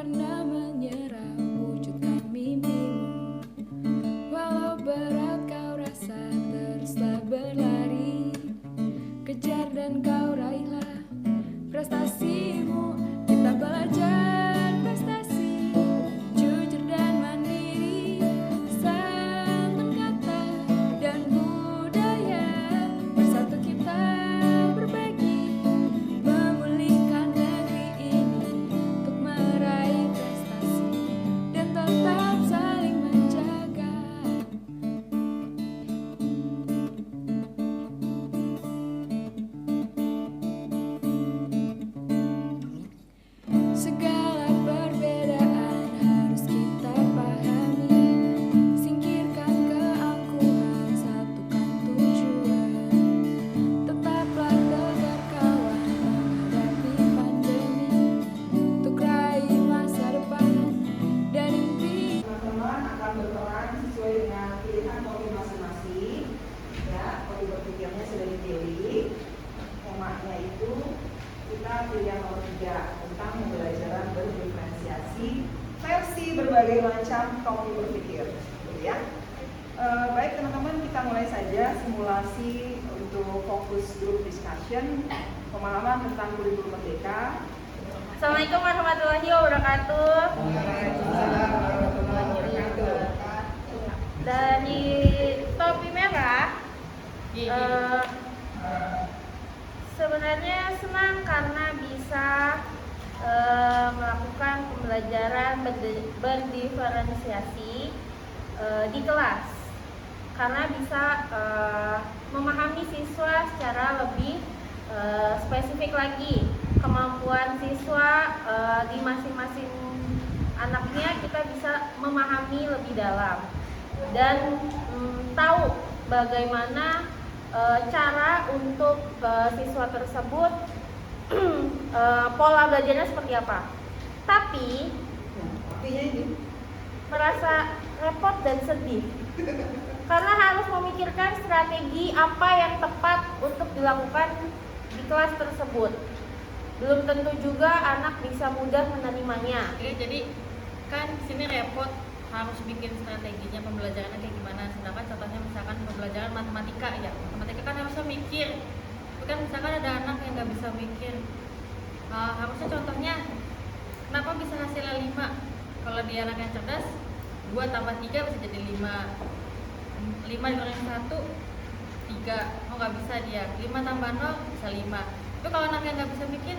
pernah menyerah, wujudkan mimpimu. Walau berat kau rasa, teruslah berlari. Kejar dan kau raihlah prestasimu. Kita belajar prestasi, jujur dan mandiri, santun kata dan budaya. Bersatu kita berbagi, memulihkan negeri ini untuk meraih prestasi dan tetap saling menjaga. Segala perbedaan harus kita pahami, singkirkan keangkuhan, satukan tujuan. Tetaplah tegar kawan menghadapi pandemi, untuk raih masa depan dan impi. Teman-teman akan berperan sesuai dengan pilihan topik masing-masing. Ya, topik berpikirnya sudah dipilih. Temanya itu kita pilih yang nomor 3 tentang pembelajaran berdiferensiasi versi berbagai macam topik berpikir. Gitu ya. Baik teman-teman, kita mulai saja simulasi untuk fokus group discussion pemahaman tentang kurikulum merdeka. Assalamualaikum warahmatullahi wabarakatuh. Waalaikumsalam warahmatullahi wabarakatuh. Dari topi merah, sebenarnya senang karena bisa melakukan pembelajaran berdiferensiasi di kelas, karena bisa memahami siswa secara lebih spesifik lagi. Kemampuan siswa di masing-masing anaknya kita bisa memahami lebih dalam dan tahu bagaimana cara untuk siswa tersebut pola belajarnya seperti apa. Tapi merasa repot dan sedih karena harus memikirkan strategi apa yang tepat untuk dilakukan di kelas tersebut. Belum tentu juga anak bisa mudah menerimanya. Jadi kan sini repot, harus bikin strateginya pembelajarannya kayak gimana. Sedangkan contohnya misalkan pembelajaran matematika ya, matematika kan harusnya mikir. Tapi kan misalkan ada anak yang nggak bisa mikir, harusnya contohnya kenapa bisa hasilnya 5? Kalau dia anak yang cerdas, 2 tambah 3 bisa jadi 5. 5 dikurangi 1, 3. Oh nggak bisa dia. 5 tambah 0 bisa 5. Tapi kalau anak yang nggak bisa mikir,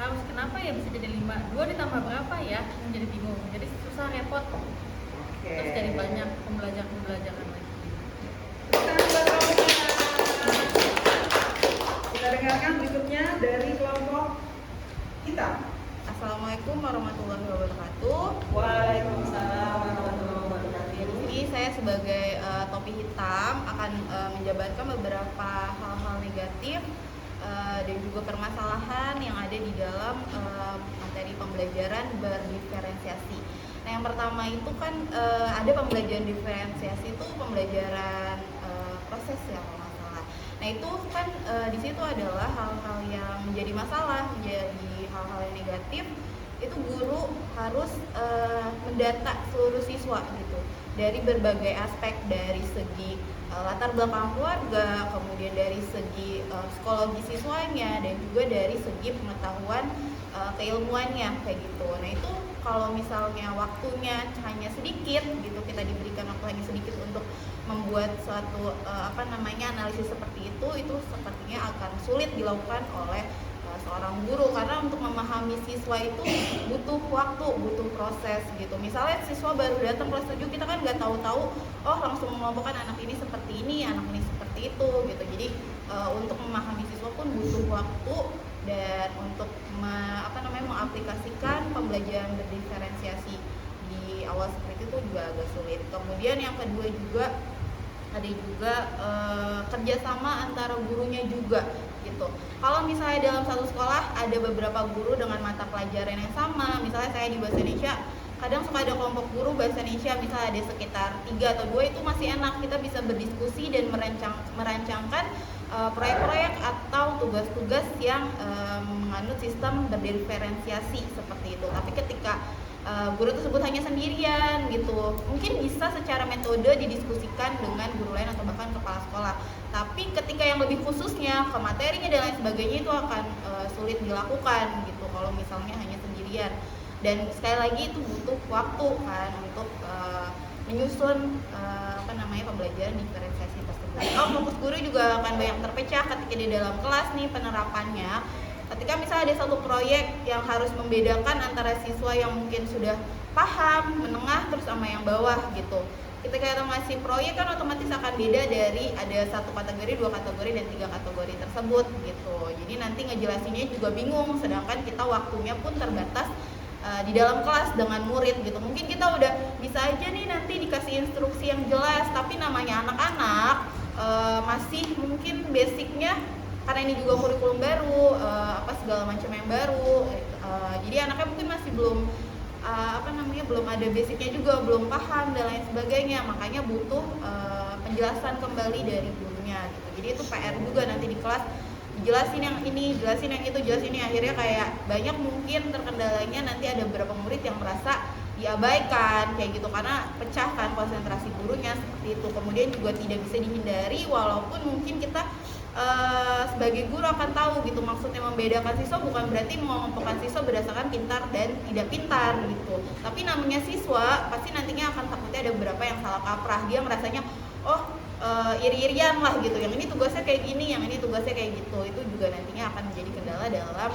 harus kenapa ya bisa jadi 5? 2 ditambah berapa ya? Menjadi bingung. Jadi susah, repot. Terus jadi banyak pembelajaran lagi. Kita dengarkan berikutnya dari kelompok kita. Assalamualaikum warahmatullahi wabarakatuh. Waalaikumsalam warahmatullahi wabarakatuh. Ini saya sebagai topi hitam akan menjabarkan beberapa hal-hal negatif dan juga permasalahan yang ada di dalam materi pembelajaran berdiferensiasi. Nah, yang pertama itu kan ada pembelajaran diferensiasi itu pembelajaran proses ya kalau nggak salah. Nah itu kan di situ adalah hal-hal yang menjadi masalah, menjadi hal-hal yang negatif. Itu guru harus mendata seluruh siswa gitu dari berbagai aspek, dari segi latar belakang keluarga, kemudian dari segi psikologi siswanya, dan juga dari segi pengetahuan keilmuannya kayak gitu. Nah itu kalau misalnya waktunya hanya sedikit gitu, kita diberikan waktu hanya sedikit untuk membuat suatu analisis seperti itu sepertinya akan sulit dilakukan oleh seorang guru, karena untuk memahami siswa itu butuh waktu, butuh proses gitu. Misalnya siswa baru datang kelas 7, kita kan nggak tahu-tahu langsung mengelompokkan anak ini seperti ini, anak ini seperti itu gitu. Jadi untuk memahami siswa pun butuh waktu, dan untuk mengaplikasikan pembelajaran berdiferensiasi di awal seperti itu juga agak sulit. Kemudian yang kedua juga ada juga kerjasama antara gurunya juga gitu. Kalau misalnya dalam satu sekolah ada beberapa guru dengan mata pelajaran yang sama, misalnya saya di bahasa Indonesia, kadang suka ada kelompok guru bahasa Indonesia, misalnya ada sekitar 3 atau 2, itu masih enak, kita bisa berdiskusi dan merancangkan proyek-proyek atau tugas-tugas yang menganut sistem berdiferensiasi seperti itu. Tapi ketika guru tersebut hanya sendirian gitu. Mungkin bisa secara metode didiskusikan dengan guru lain atau bahkan kepala sekolah. Tapi ketika yang lebih khususnya ke materinya dan lain sebagainya itu akan sulit dilakukan gitu kalau misalnya hanya sendirian. Dan sekali lagi itu butuh waktu kan untuk menyusun pembelajaran diferensiasi tersebut. Fokus guru juga akan banyak terpecah ketika di dalam kelas nih penerapannya. Ketika misalnya ada satu proyek yang harus membedakan antara siswa yang mungkin sudah paham, menengah, terus sama yang bawah gitu. Ketika kita ngasih proyek kan otomatis akan beda dari ada 1 kategori, 2 kategori, dan 3 kategori tersebut gitu. Jadi nanti ngejelasinnya juga bingung, sedangkan kita waktunya pun terbatas di dalam kelas dengan murid gitu. Mungkin kita udah bisa aja nih nanti dikasih instruksi yang jelas, tapi namanya anak-anak masih mungkin basicnya karena ini juga kurikulum baru, segala macam yang baru, jadi anaknya mungkin masih belum belum ada basicnya juga, belum paham dan lain sebagainya, makanya butuh penjelasan kembali dari gurunya gitu. Jadi itu PR juga nanti di kelas, jelasin yang ini, jelasin yang itu, jelasin ini, akhirnya kayak banyak mungkin terkendalanya nanti ada beberapa murid yang merasa diabaikan kayak gitu karena pecah kan konsentrasi gurunya seperti itu. Kemudian juga tidak bisa dihindari walaupun mungkin kita sebagai guru akan tahu gitu, maksudnya membedakan siswa bukan berarti mengelompokkan siswa berdasarkan pintar dan tidak pintar gitu. Tapi namanya siswa pasti nantinya akan takutnya ada beberapa yang salah kaprah, dia merasanya iri-irian lah gitu, yang ini tugasnya kayak gini, yang ini tugasnya kayak gitu. Itu juga nantinya akan menjadi kendala dalam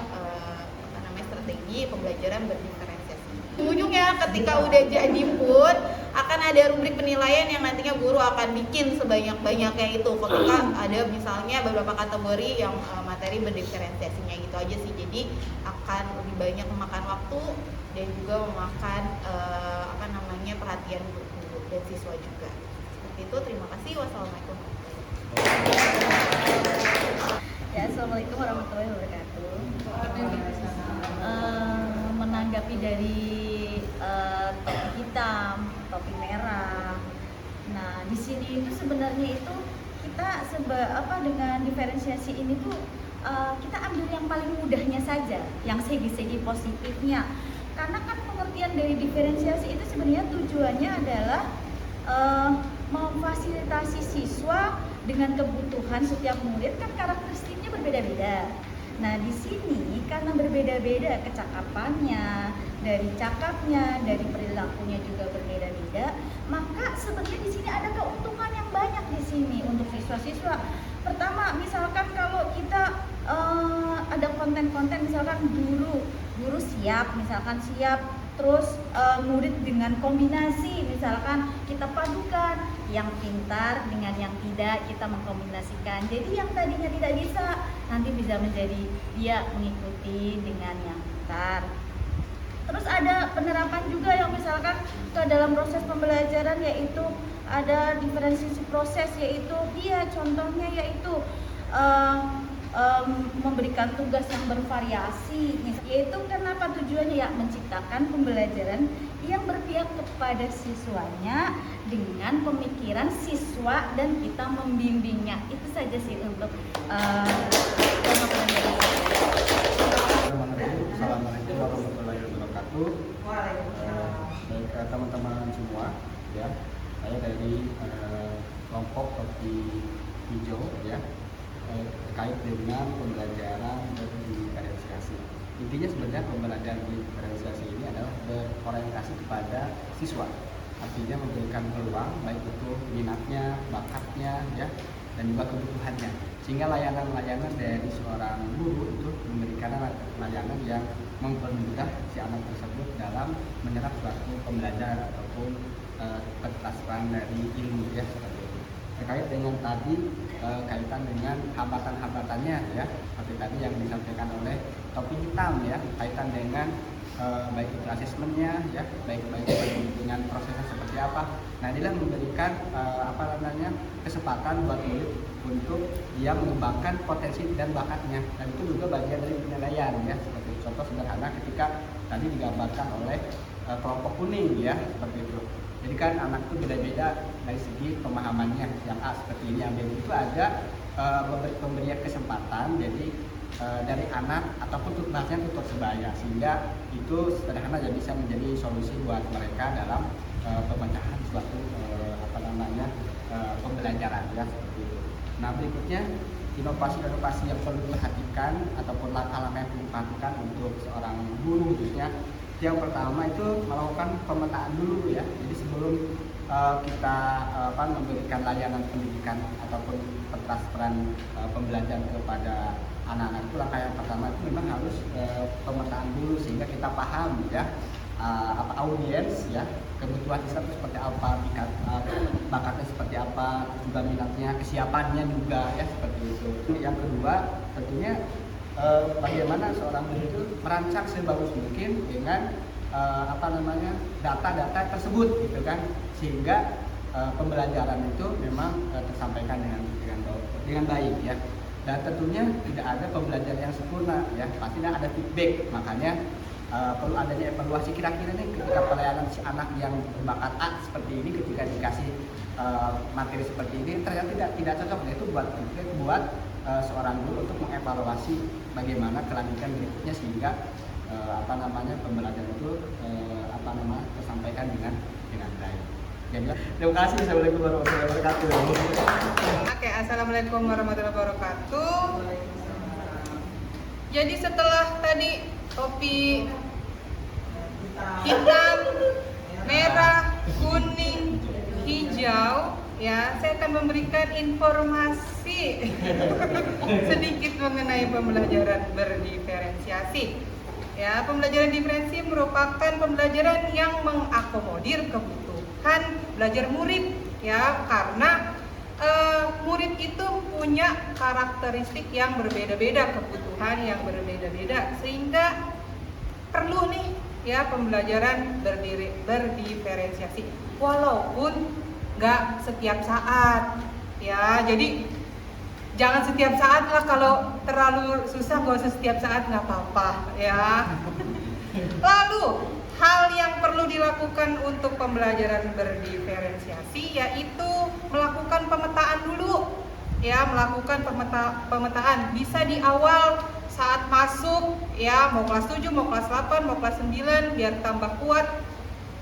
strategi pembelajaran berdiferensiasi. Ujungnya ketika udah jadi pun akan ada rubrik penilaian yang nantinya guru akan bikin sebanyak-banyaknya itu ketika ada misalnya beberapa kategori yang materi berdiferensiasinya gitu aja sih. Jadi akan lebih banyak memakan waktu dan juga memakan perhatian guru dan siswa juga. Seperti itu, terima kasih. Wassalamualaikum warahmatullahi wabarakatuh. Ya, assalamualaikum warahmatullahi wabarakatuh. Menanggapi dari topi hitam, topi merah. Nah, di sini itu sebenarnya itu kita dengan diferensiasi ini tuh kita ambil yang paling mudahnya saja, yang segi-segi positifnya. Karena kan pengertian dari diferensiasi itu sebenarnya tujuannya adalah memfasilitasi siswa dengan kebutuhan setiap murid, kan karakteristiknya berbeda-beda. Nah, di sini karena berbeda-beda kecakapannya, dari cakapnya, dari perilakunya juga berbeda-beda, maka sebenarnya di sini ada keuntungan yang banyak di sini untuk siswa-siswa. Pertama, misalkan kalau kita ada konten-konten, misalkan guru siap, terus murid dengan kombinasi, misalkan kita padukan yang pintar dengan yang tidak, kita mengkombinasikan. Jadi yang tadinya tidak bisa nanti bisa menjadi dia mengikuti dengan yang pintar. Terus ada penerapan juga yang misalkan ke dalam proses pembelajaran, yaitu ada diferensiasi proses, yaitu contohnya yaitu memberikan tugas yang bervariasi, yaitu kenapa tujuannya ya menciptakan pembelajaran yang berpihak kepada siswanya dengan pemikiran siswa dan kita membimbingnya. Itu saja sih untuk Assalamualaikum warahmatullahi wabarakatuh. Baik teman-teman semua, ya, saya dari kelompok topi hijau, ya, terkait dengan pembelajaran berdiferensiasi. Intinya sebenarnya pembelajaran berdiferensiasi ini adalah berorientasi kepada siswa, artinya memberikan peluang baik itu minatnya, bakatnya, ya, dan juga kebutuhannya, sehingga layanan-layanan dari seorang guru itu memberikan layanan yang mempermudah si anak tersebut dalam menyerap suatu pembelajaran ataupun ketersediaan dari ilmu, ya, seperti itu. Terkait dengan tadi kaitan dengan hambatan-hambatannya, ya, seperti tadi yang disampaikan oleh topi hitam, ya, kaitan dengan baik itu asesmennya, ya, baik dengan prosesnya seperti apa. Nah, inilah memberikan kesempatan buat murid untuk dia mengembangkan potensi dan bakatnya, dan itu juga bagian dari penilaian, ya, seperti contoh sederhana ketika tadi digambarkan oleh kelompok kuning, ya, seperti itu. Jadi kan anak itu beda-beda dari segi pemahamannya. Yang A seperti ini, yang B itu ada pemberian kesempatan. Jadi dari anak ataupun tugasnya tutor sebaya, sehingga itu sederhana jadi bisa menjadi solusi buat mereka dalam pemecahan suatu pembelajaran ya seperti itu. Nah berikutnya inovasi-inovasi yang perlu diperhatikan ataupun langkah-langkah yang perlu diperhatikan untuk seorang guru khususnya. Yang pertama itu melakukan pemetaan dulu ya. Jadi sebelum kita memberikan layanan pendidikan ataupun transferan pembelajaran kepada anak-anak, itu langkah yang pertama itu memang harus pemetaan dulu sehingga kita paham ya audiens ya, kebutuhan siswa itu seperti apa, bakatnya seperti apa, juga minatnya, kesiapannya juga ya seperti itu. Yang kedua tentunya bagaimana seorang guru itu merancang sebagus mungkin dengan data-data tersebut gitu kan, sehingga pembelajaran itu memang tersampaikan dengan baik ya. Dan tentunya tidak ada pembelajaran yang sempurna ya, pasti ada feedback. Makanya perlu adanya evaluasi kira-kira nih ketika pelayanan si anak yang berbakat A seperti ini, ketika dikasih materi seperti ini ternyata tidak cocok. Nah, itu buat seorang guru untuk mengevaluasi bagaimana kelanjutan berikutnya sehingga pembelajaran itu tersampaikan dengan baik. Terima kasih. Assalamualaikum warahmatullahi wabarakatuh. Oke, assalamualaikum warahmatullahi wabarakatuh. Jadi setelah tadi topi hitam, merah, kuning, hijau, ya, saya akan memberikan informasi sedikit mengenai pembelajaran berdiferensiasi. Ya, pembelajaran diferensiasi merupakan pembelajaran yang mengakomodir kebutuhan belajar murid, ya, karena murid itu punya karakteristik yang berbeda-beda, kebutuhan yang berbeda-beda, sehingga perlu nih ya pembelajaran berdiferensiasi walaupun nggak setiap saat ya. Jadi jangan setiap saat lah, kalau terlalu susah nggak usah setiap saat, nggak apa-apa ya. Lalu hal yang perlu dilakukan untuk pembelajaran berdiferensiasi yaitu melakukan pemetaan dulu ya, melakukan pemetaan bisa di awal saat masuk ya, mau kelas 7, mau kelas 8, mau kelas 9 biar tambah kuat.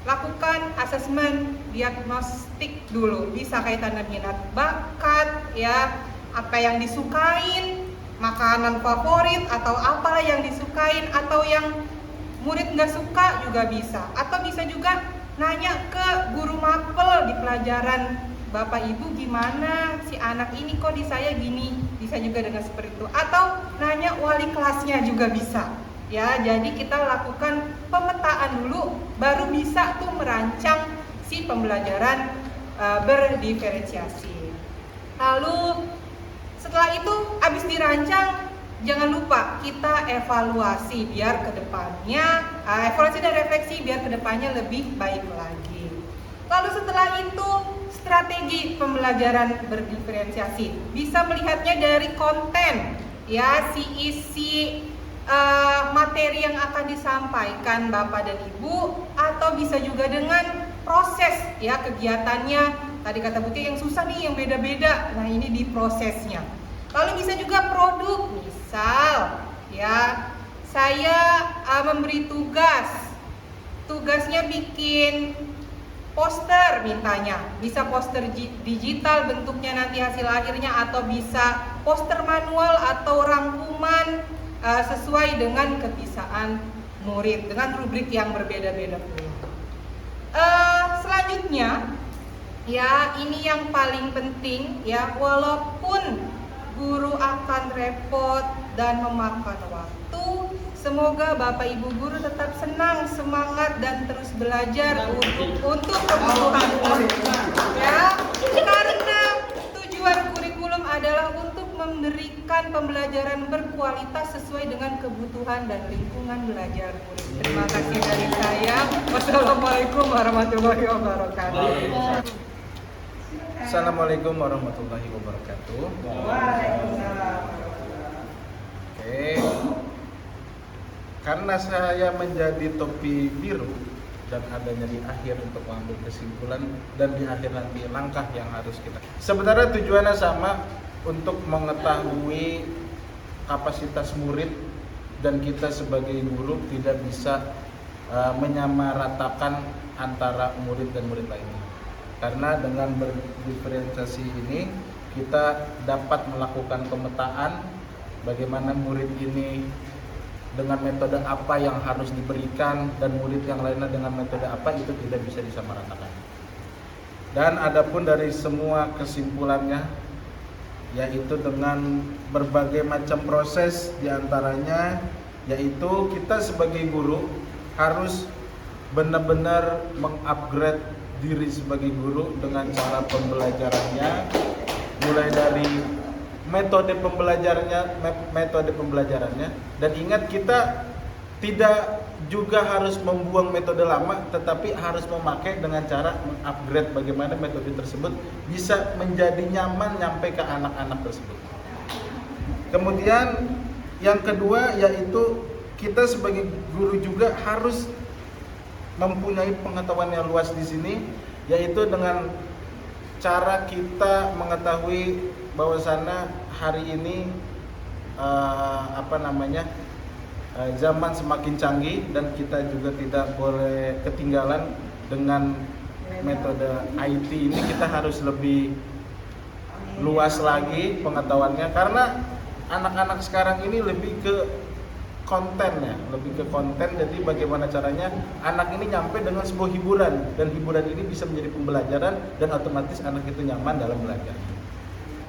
Lakukan asesmen diagnostik dulu, bisa kaitan dengan minat bakat ya, apa yang disukain, makanan favorit atau apa yang disukain atau yang murid nggak suka juga bisa. Atau bisa juga nanya ke guru mapel di pelajaran, Bapak Ibu gimana si anak ini kok di saya gini, bisa juga dengan seperti itu. Atau nanya wali kelasnya juga bisa ya. Jadi kita lakukan pemetaan dulu baru bisa tuh merancang si pembelajaran berdiferensiasi. Lalu setelah itu habis dirancang, jangan lupa kita evaluasi biar kedepannya evaluasi dan refleksi biar kedepannya lebih baik lagi. Lalu setelah itu strategi pembelajaran berdiferensiasi bisa melihatnya dari konten ya, si isi materi yang akan disampaikan Bapak dan Ibu, atau bisa juga dengan proses ya kegiatannya. Tadi kata Buti yang susah nih, yang beda-beda. Nah ini di prosesnya. Lalu bisa juga produk, misal ya saya memberi tugasnya bikin poster mintanya, bisa poster digital bentuknya nanti hasil akhirnya, atau bisa poster manual atau rangkuman sesuai dengan kebiasaan murid dengan rubrik yang berbeda-beda pula. Selanjutnya ya, ini yang paling penting ya, walaupun guru akan repot dan memakan waktu, semoga Bapak Ibu guru tetap senang, semangat dan terus belajar untuk kebutuhan murid ya, karena tujuan kurikulum adalah untuk memberikan pembelajaran berkualitas sesuai dengan kebutuhan dan lingkungan belajar murid. Terima kasih dari saya. Wassalamualaikum warahmatullahi wabarakatuh. Assalamualaikum warahmatullahi wabarakatuh. Waalaikumsalam. Oke. Karena saya menjadi topi biru dan adanya di akhir untuk mengambil kesimpulan dan di akhir nanti langkah yang harus kita. Sebenarnya tujuannya sama, untuk mengetahui kapasitas murid dan kita sebagai guru tidak bisa menyamaratakan antara murid dan murid lainnya. Karena dengan berdiferensiasi ini kita dapat melakukan pemetaan bagaimana murid ini dengan metode apa yang harus diberikan dan murid yang lainnya dengan metode apa, itu tidak bisa disamaratakan. Dan adapun dari semua kesimpulannya, yaitu dengan berbagai macam proses, diantaranya yaitu kita sebagai guru harus benar-benar mengupgrade diri sebagai guru dengan cara pembelajarannya, mulai dari metode pembelajarannya, dan ingat kita tidak juga harus membuang metode lama, tetapi harus memakai dengan cara mengupgrade bagaimana metode tersebut bisa menjadi nyaman nyampe ke anak-anak tersebut. Kemudian yang kedua yaitu kita sebagai guru juga harus mempunyai pengetahuan yang luas di sini, yaitu dengan cara kita mengetahui bahwasannya hari ini zaman semakin canggih dan kita juga tidak boleh ketinggalan dengan metode IT ini. Kita harus lebih luas lagi pengetahuannya, karena anak-anak sekarang ini lebih ke konten. Jadi bagaimana caranya anak ini nyampe dengan sebuah hiburan, dan hiburan ini bisa menjadi pembelajaran dan otomatis anak itu nyaman dalam belajar.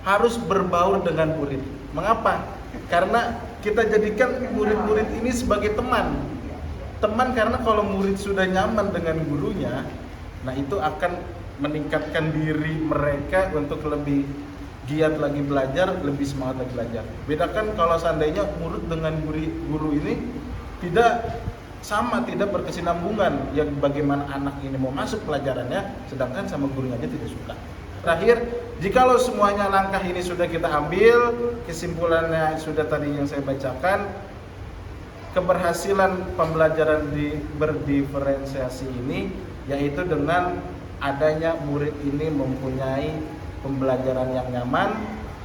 Harus berbaur dengan murid. Mengapa? Karena kita jadikan murid-murid ini sebagai teman. Karena kalau murid sudah nyaman dengan gurunya, nah itu akan meningkatkan diri mereka untuk lebih giat lagi belajar, lebih semangat lagi belajar. Bedakan kalau seandainya murid dengan guru ini tidak sama, tidak berkesinambungan, yang bagaimana anak ini mau masuk pelajarannya, sedangkan sama gurunya aja tidak suka. Terakhir, jikalau semuanya langkah ini sudah kita ambil, kesimpulannya sudah tadi yang saya bacakan, keberhasilan pembelajaran berdiferensiasi ini yaitu dengan adanya murid ini mempunyai pembelajaran yang nyaman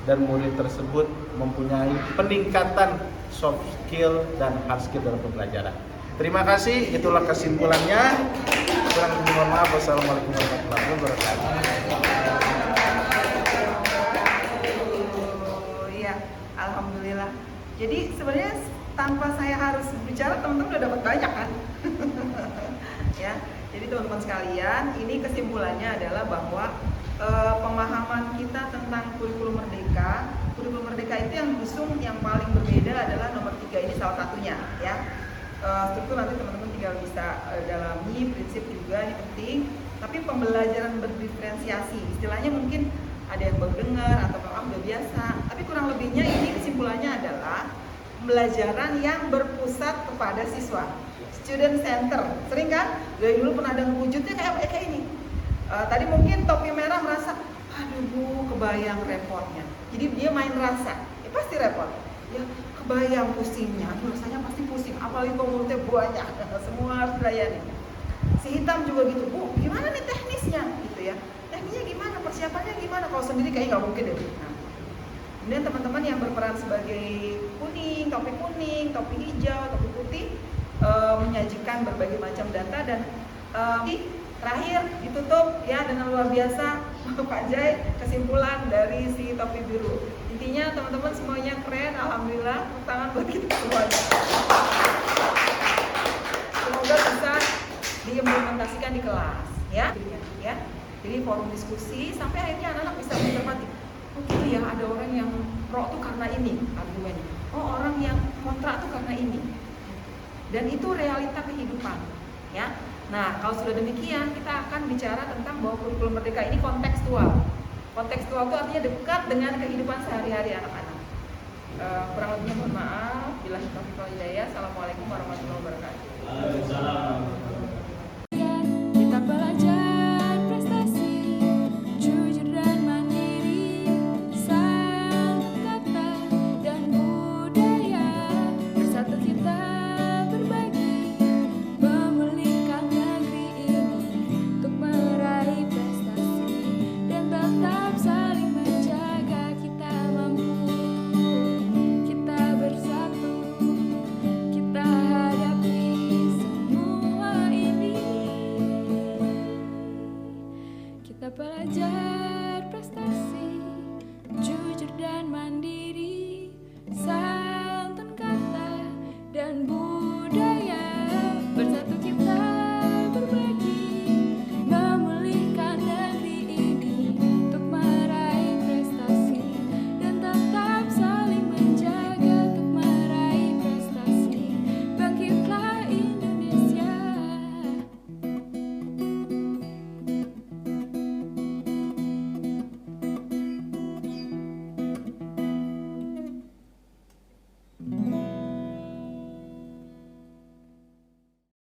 dan murid tersebut mempunyai peningkatan soft skill dan hard skill dalam pembelajaran. Terima kasih, itulah kesimpulannya. Kurang lebih mohon maaf. Wassalamualaikum warahmatullahi wabarakatuh. Alhamdulillah. Jadi sebenarnya tanpa saya harus bicara, teman-teman udah dapat banyak kan? Ya. Jadi teman-teman sekalian, ini kesimpulannya adalah bahwa pemahaman kita tentang kurikulum merdeka itu yang diusung yang paling berbeda adalah nomor 3 ini salah satunya, ya. Struktur nanti teman-teman tinggal bisa dalami, prinsip juga ini penting. Tapi pembelajaran berdiferensiasi, istilahnya mungkin ada yang baru dengar atau udah biasa, tapi kurang lebihnya ini kesimpulannya adalah pembelajaran yang berpusat kepada siswa, student center. Sering kan? Dari dulu pernah ada wujudnya kayak ini. Tadi mungkin topi merah merasa, aduh bu, kebayang repotnya. Jadi dia main rasa, ya pasti repot. Ya kebayang pusingnya, aduh rasanya pasti pusing. Apalagi komulnya banyak, semua harus dilayani. Si hitam juga gitu, bu, gimana nih teknisnya, gitu ya. Teknisnya gimana, persiapannya gimana, kalau sendiri kayaknya nggak mungkin deh. Nah, kemudian teman-teman yang berperan sebagai topi hijau, topi putih, menyajikan berbagai macam data dan terakhir ditutup ya dengan luar biasa Pak Jai, kesimpulan dari si topi biru. Intinya teman-teman semuanya keren, alhamdulillah, tepuk tangan buat kita semuanya. Semoga bisa diimplementasikan di kelas, ya. Jadi forum diskusi sampai akhirnya anak-anak bisa mencermati. Oh gitu ya, ada orang yang pro tuh karena ini argumennya. Oh orang yang kontra tuh karena ini. Dan itu realita kehidupan, ya. Nah, kalau sudah demikian, kita akan bicara tentang bahwa kurikulum merdeka ini kontekstual. Kontekstual itu artinya dekat dengan kehidupan sehari-hari anak-anak. Kurang lebihnya mohon maaf. Billahi taufiq wal hidayah. Assalamualaikum warahmatullahi wabarakatuh.